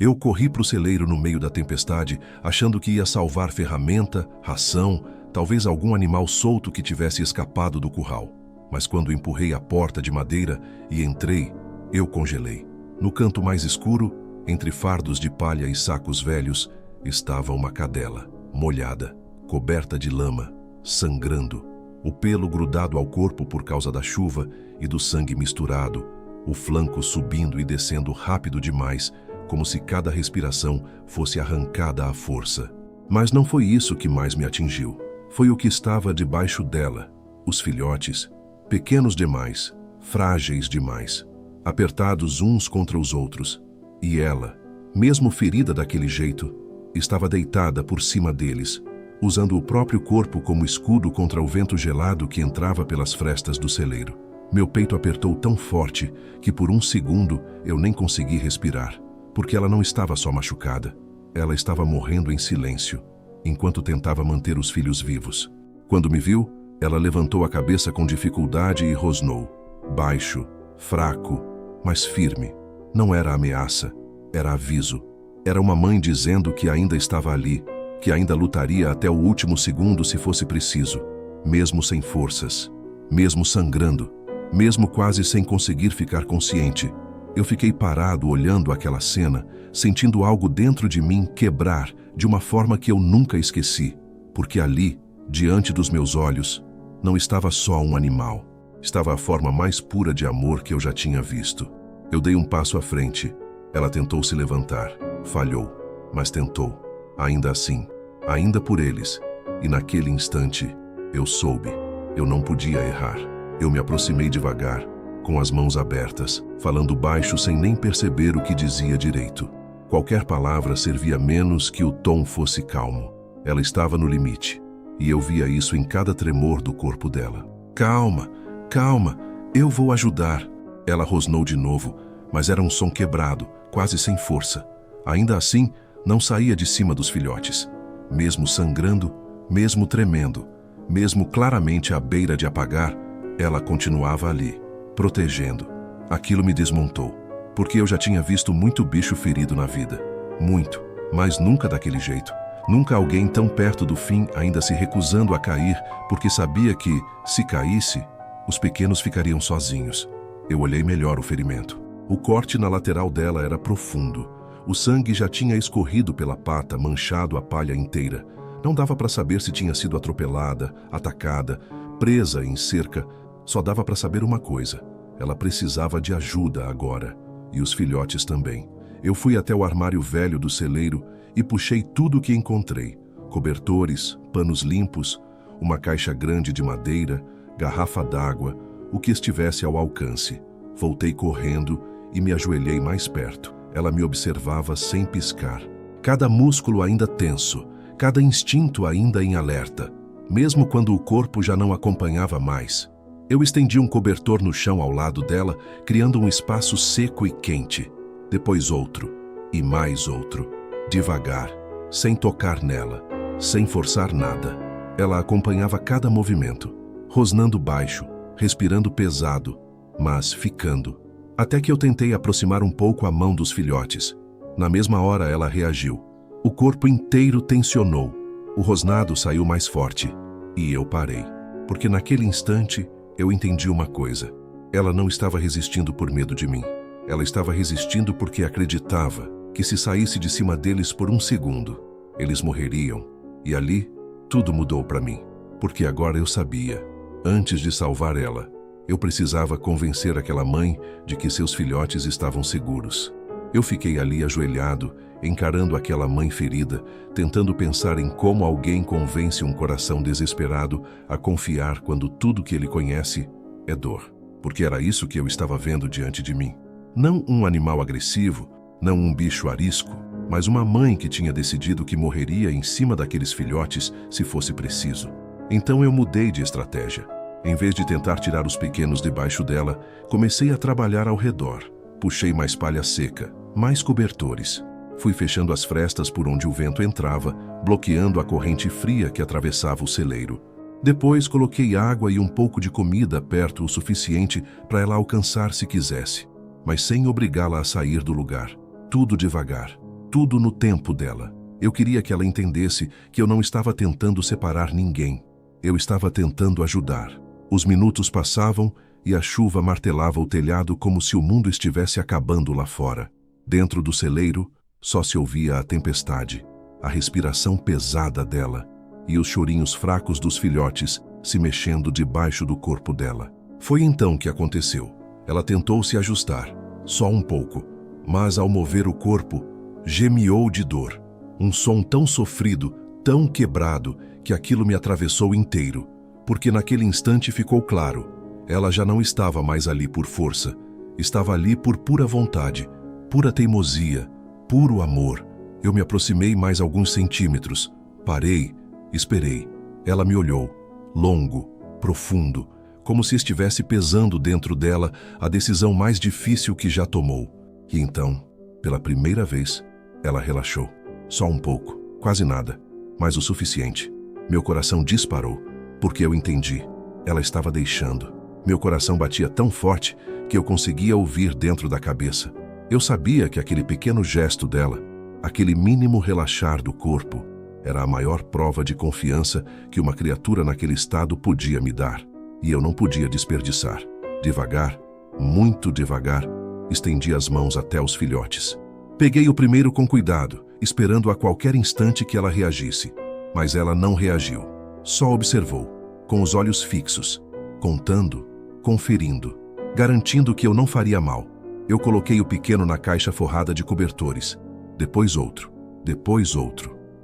Eu corri para o celeiro no meio da tempestade, achando que ia salvar ferramenta, ração, talvez algum animal solto que tivesse escapado do curral. Mas quando empurrei a porta de madeira e entrei, eu congelei. No canto mais escuro, entre fardos de palha e sacos velhos, estava uma cadela, molhada, coberta de lama, sangrando, o pelo grudado ao corpo por causa da chuva e do sangue misturado, o flanco subindo e descendo rápido demais, como se cada respiração fosse arrancada à força. Mas não foi isso que mais me atingiu. Foi o que estava debaixo dela, os filhotes, pequenos demais, frágeis demais, apertados uns contra os outros. E ela, mesmo ferida daquele jeito, estava deitada por cima deles, usando o próprio corpo como escudo contra o vento gelado que entrava pelas frestas do celeiro. Meu peito apertou tão forte que por um segundo eu nem consegui respirar, porque ela não estava só machucada, ela estava morrendo em silêncio, enquanto tentava manter os filhos vivos. Quando me viu, ela levantou a cabeça com dificuldade e rosnou, baixo, fraco, mas firme. Não era ameaça, era aviso. Era uma mãe dizendo que ainda estava ali, que ainda lutaria até o último segundo se fosse preciso, mesmo sem forças, mesmo sangrando, mesmo quase sem conseguir ficar consciente. Eu fiquei parado olhando aquela cena, sentindo algo dentro de mim quebrar de uma forma que eu nunca esqueci, porque ali, diante dos meus olhos, não estava só um animal, estava a forma mais pura de amor que eu já tinha visto. Eu dei um passo à frente. Ela tentou se levantar, falhou, mas tentou. Ainda assim, ainda por eles. E naquele instante, eu soube, eu não podia errar. Eu me aproximei devagar, com as mãos abertas, falando baixo sem nem perceber o que dizia direito. Qualquer palavra servia menos que o tom fosse calmo. Ela estava no limite, e eu via isso em cada tremor do corpo dela. Calma, calma, eu vou ajudar. Ela rosnou de novo, mas era um som quebrado, quase sem força. Ainda assim, não saía de cima dos filhotes. Mesmo sangrando, mesmo tremendo, mesmo claramente à beira de apagar, ela continuava ali, protegendo. Aquilo me desmontou, porque eu já tinha visto muito bicho ferido na vida. Muito, mas nunca daquele jeito. Nunca alguém tão perto do fim ainda se recusando a cair, porque sabia que, se caísse, os pequenos ficariam sozinhos. Eu olhei melhor o ferimento. O corte na lateral dela era profundo. O sangue já tinha escorrido pela pata, manchado a palha inteira. Não dava para saber se tinha sido atropelada, atacada, presa em cerca. Só dava para saber uma coisa: ela precisava de ajuda agora. E os filhotes também. Eu fui até o armário velho do celeiro e puxei tudo o que encontrei. Cobertores, panos limpos, uma caixa grande de madeira, garrafa d'água, o que estivesse ao alcance. Voltei correndo e me ajoelhei mais perto. Ela me observava sem piscar. Cada músculo ainda tenso, cada instinto ainda em alerta, mesmo quando o corpo já não acompanhava mais. Eu estendi um cobertor no chão ao lado dela, criando um espaço seco e quente. Depois outro, e mais outro. Devagar, sem tocar nela, sem forçar nada. Ela acompanhava cada movimento, rosnando baixo, respirando pesado, mas ficando. Até que eu tentei aproximar um pouco a mão dos filhotes. Na mesma hora ela reagiu. O corpo inteiro tensionou. O rosnado saiu mais forte. E eu parei. Porque naquele instante eu entendi uma coisa. Ela não estava resistindo por medo de mim. Ela estava resistindo porque acreditava que se saísse de cima deles por um segundo, eles morreriam. E ali, tudo mudou para mim. Porque agora eu sabia, antes de salvar ela, eu precisava convencer aquela mãe de que seus filhotes estavam seguros. Eu fiquei ali ajoelhado, encarando aquela mãe ferida, tentando pensar em como alguém convence um coração desesperado a confiar quando tudo que ele conhece é dor. Porque era isso que eu estava vendo diante de mim. Não um animal agressivo, não um bicho arisco, mas uma mãe que tinha decidido que morreria em cima daqueles filhotes se fosse preciso. Então eu mudei de estratégia. Em vez de tentar tirar os pequenos debaixo dela, comecei a trabalhar ao redor. Puxei mais palha seca, mais cobertores. Fui fechando as frestas por onde o vento entrava, bloqueando a corrente fria que atravessava o celeiro. Depois coloquei água e um pouco de comida perto o suficiente para ela alcançar se quisesse, mas sem obrigá-la a sair do lugar. Tudo devagar. tudo no tempo dela. Eu queria que ela entendesse que eu não estava tentando separar ninguém. Eu estava tentando ajudar. Os minutos passavam e a chuva martelava o telhado como se o mundo estivesse acabando lá fora. Dentro do celeiro, só se ouvia a tempestade, a respiração pesada dela e os chorinhos fracos dos filhotes se mexendo debaixo do corpo dela. Foi então que aconteceu. Ela tentou se ajustar, só um pouco, mas ao mover o corpo, gemiou de dor. Um som tão sofrido, tão quebrado, que aquilo me atravessou inteiro, porque naquele instante ficou claro, ela já não estava mais ali por força, estava ali por pura vontade, pura teimosia, puro amor. Eu me aproximei mais alguns centímetros, parei, esperei. Ela me olhou, longo, profundo, como se estivesse pesando dentro dela a decisão mais difícil que já tomou. E então, pela primeira vez, ela relaxou. Só um pouco, quase nada, mas o suficiente. Meu coração disparou, porque eu entendi. Ela estava deixando. Meu coração batia tão forte que eu conseguia ouvir dentro da cabeça. Eu sabia que aquele pequeno gesto dela, aquele mínimo relaxar do corpo, era a maior prova de confiança que uma criatura naquele estado podia me dar. E eu não podia desperdiçar. Devagar, muito devagar, estendi as mãos até os filhotes. Peguei o primeiro com cuidado, esperando a qualquer instante que ela reagisse. Mas ela não reagiu. Só observou, com os olhos fixos, contando, conferindo, garantindo que eu não faria mal. Eu coloquei o pequeno na caixa forrada de cobertores. Depois outro,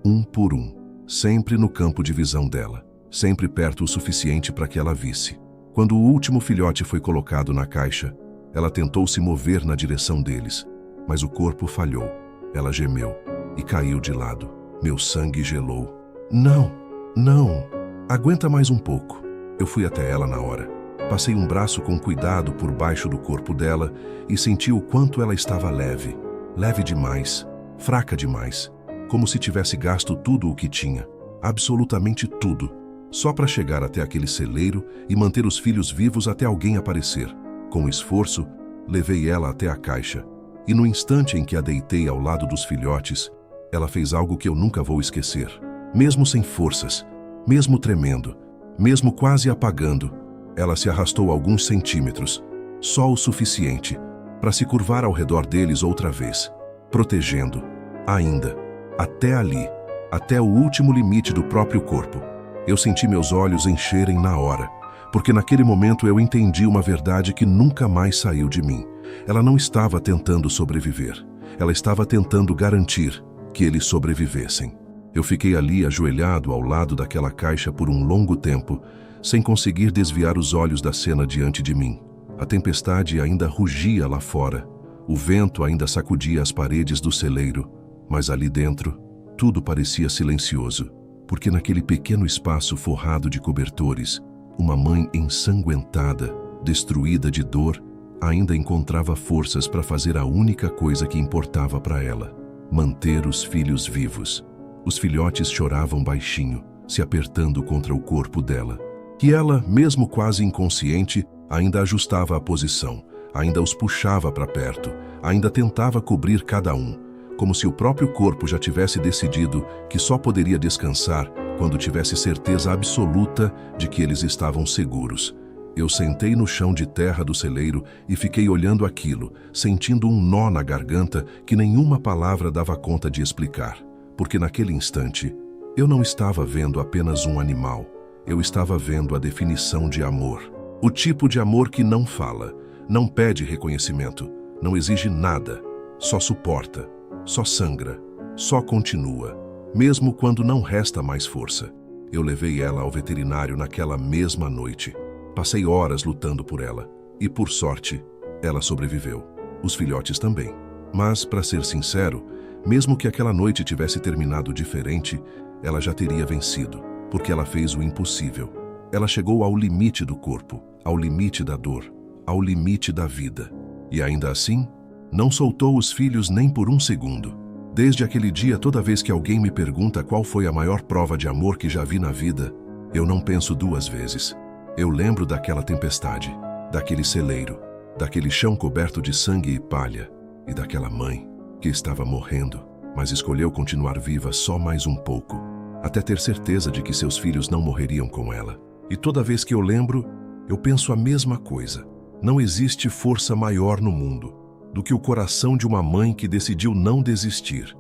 um por um, sempre no campo de visão dela, sempre perto o suficiente para que ela visse. Quando o último filhote foi colocado na caixa, ela tentou se mover na direção deles, mas o corpo falhou. Ela gemeu e caiu de lado. Meu sangue gelou. Não, não, aguenta mais um pouco. Eu fui até ela na hora. Passei um braço com cuidado por baixo do corpo dela e senti o quanto ela estava leve. Leve demais, fraca demais, como se tivesse gasto tudo o que tinha, absolutamente tudo, só para chegar até aquele celeiro e manter os filhos vivos até alguém aparecer. Com esforço, levei ela até a caixa, e no instante em que a deitei ao lado dos filhotes, ela fez algo que eu nunca vou esquecer. Mesmo sem forças, mesmo tremendo, mesmo quase apagando, ela se arrastou alguns centímetros, só o suficiente para se curvar ao redor deles outra vez, protegendo, ainda, até ali, até o último limite do próprio corpo. Eu senti meus olhos encherem na hora, porque naquele momento eu entendi uma verdade que nunca mais saiu de mim. Ela não estava tentando sobreviver, ela estava tentando garantir que eles sobrevivessem. Eu fiquei ali ajoelhado ao lado daquela caixa por um longo tempo, sem conseguir desviar os olhos da cena diante de mim. A tempestade ainda rugia lá fora, o vento ainda sacudia as paredes do celeiro, mas ali dentro, tudo parecia silencioso, porque naquele pequeno espaço forrado de cobertores, uma mãe ensanguentada, destruída de dor, ainda encontrava forças para fazer a única coisa que importava para ela: manter os filhos vivos. Os filhotes choravam baixinho, se apertando contra o corpo dela. E ela, mesmo quase inconsciente, ainda ajustava a posição, ainda os puxava para perto, ainda tentava cobrir cada um, como se o próprio corpo já tivesse decidido que só poderia descansar quando tivesse certeza absoluta de que eles estavam seguros. Eu sentei no chão de terra do celeiro e fiquei olhando aquilo, sentindo um nó na garganta que nenhuma palavra dava conta de explicar. Porque naquele instante, eu não estava vendo apenas um animal, eu estava vendo a definição de amor. O tipo de amor que não fala, não pede reconhecimento, não exige nada, só suporta, só sangra, só continua, mesmo quando não resta mais força. Eu levei ela ao veterinário naquela mesma noite. Passei horas lutando por ela, e por sorte, ela sobreviveu. Os filhotes também. Mas, para ser sincero, mesmo que aquela noite tivesse terminado diferente, ela já teria vencido, porque ela fez o impossível. Ela chegou ao limite do corpo, ao limite da dor, ao limite da vida. E ainda assim, não soltou os filhos nem por um segundo. Desde aquele dia, toda vez que alguém me pergunta qual foi a maior prova de amor que já vi na vida, eu não penso duas vezes. Eu lembro daquela tempestade, daquele celeiro, daquele chão coberto de sangue e palha, e daquela mãe que estava morrendo. mas escolheu continuar viva só mais um pouco, até ter certeza de que seus filhos não morreriam com ela. E toda vez que eu lembro, eu penso a mesma coisa. Não existe força maior no mundo do que o coração de uma mãe que decidiu não desistir,